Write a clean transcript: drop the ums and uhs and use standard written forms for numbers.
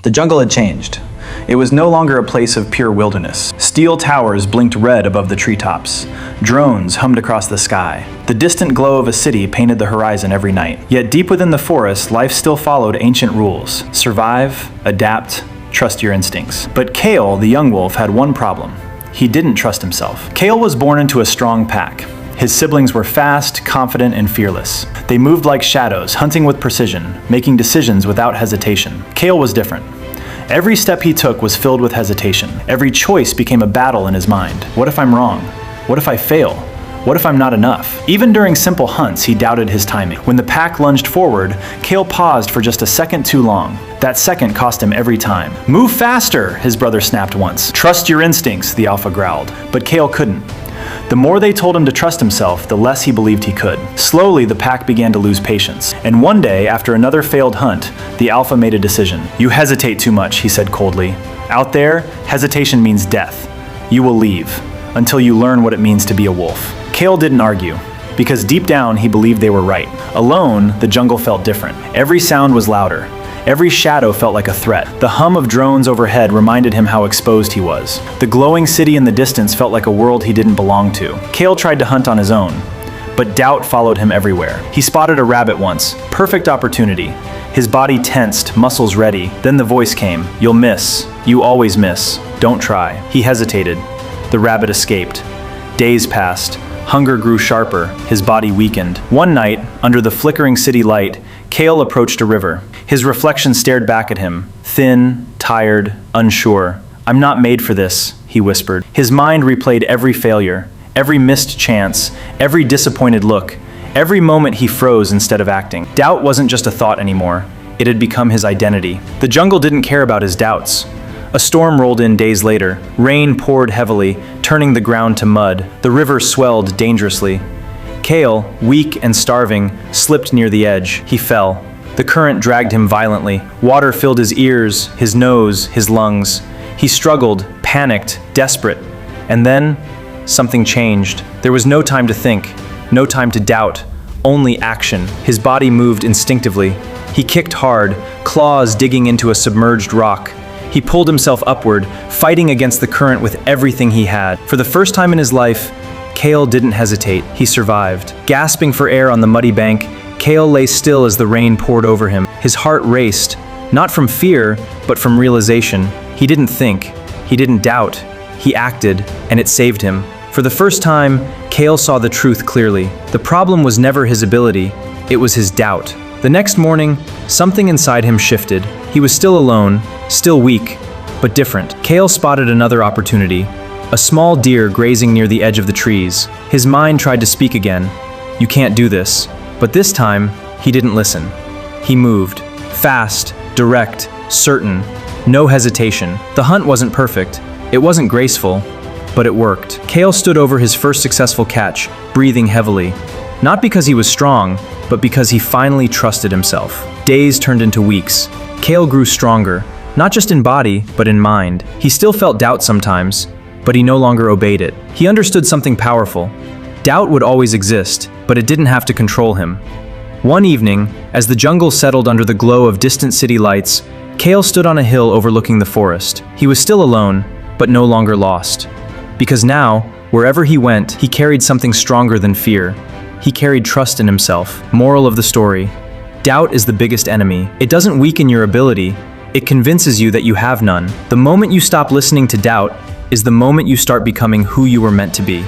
The jungle had changed. It was no longer a place of pure wilderness. Steel towers blinked red above the treetops. Drones hummed across the sky. The distant glow of a city painted the horizon every night. Yet deep within the forest, life still followed ancient rules. Survive, adapt, trust your instincts. But Kael, the young wolf, had one problem. He didn't trust himself. Kael was born into a strong pack. His siblings were fast, confident, and fearless. They moved like shadows, hunting with precision, making decisions without hesitation. Kael was different. Every step he took was filled with hesitation. Every choice became a battle in his mind. What if I'm wrong? What if I fail? What if I'm not enough? Even during simple hunts, he doubted his timing. When the pack lunged forward, Kael paused for just a second too long. That second cost him every time. Move faster, his brother snapped once. Trust your instincts, the alpha growled. But Kael couldn't. The more they told him to trust himself, the less he believed he could. Slowly, the pack began to lose patience. And one day, after another failed hunt, the alpha made a decision. You hesitate too much, he said coldly. Out there, hesitation means death. You will leave, until you learn what it means to be a wolf. Kael didn't argue, because deep down he believed they were right. Alone, the jungle felt different. Every sound was louder. Every shadow felt like a threat. The hum of drones overhead reminded him how exposed he was. The glowing city in the distance felt like a world he didn't belong to. Kael tried to hunt on his own, but doubt followed him everywhere. He spotted a rabbit once. Perfect opportunity. His body tensed, muscles ready. Then the voice came. You'll miss. You always miss. Don't try. He hesitated. The rabbit escaped. Days passed. Hunger grew sharper. His body weakened. One night, under the flickering city light, Kael approached a river. His reflection stared back at him, thin, tired, unsure. I'm not made for this, he whispered. His mind replayed every failure, every missed chance, every disappointed look, every moment he froze instead of acting. Doubt wasn't just a thought anymore. It had become his identity. The jungle didn't care about his doubts. A storm rolled in days later. Rain poured heavily, turning the ground to mud. The river swelled dangerously. Kael, weak and starving, slipped near the edge. He fell. The current dragged him violently. Water filled his ears, his nose, his lungs. He struggled, panicked, desperate. And then, something changed. There was no time to think, no time to doubt, only action. His body moved instinctively. He kicked hard, claws digging into a submerged rock. He pulled himself upward, fighting against the current with everything he had. For the first time in his life, Kael didn't hesitate. He survived. Gasping for air on the muddy bank, Kael lay still as the rain poured over him. His heart raced, not from fear, but from realization. He didn't think. He didn't doubt. He acted, and it saved him. For the first time, Kael saw the truth clearly. The problem was never his ability. It was his doubt. The next morning, something inside him shifted. He was still alone, still weak, but different. Kael spotted another opportunity. A small deer grazing near the edge of the trees. His mind tried to speak again. You can't do this. But this time, he didn't listen. He moved. Fast, direct, certain. No hesitation. The hunt wasn't perfect. It wasn't graceful, but it worked. Kael stood over his first successful catch, breathing heavily. Not because he was strong, but because he finally trusted himself. Days turned into weeks. Kael grew stronger, not just in body, but in mind. He still felt doubt sometimes, but he no longer obeyed it. He understood something powerful. Doubt would always exist, but it didn't have to control him. One evening, as the jungle settled under the glow of distant city lights, Kael stood on a hill overlooking the forest. He was still alone, but no longer lost. Because now, wherever he went, he carried something stronger than fear. He carried trust in himself. Moral of the story: doubt is the biggest enemy. It doesn't weaken your ability, it convinces you that you have none. The moment you stop listening to doubt is the moment you start becoming who you were meant to be.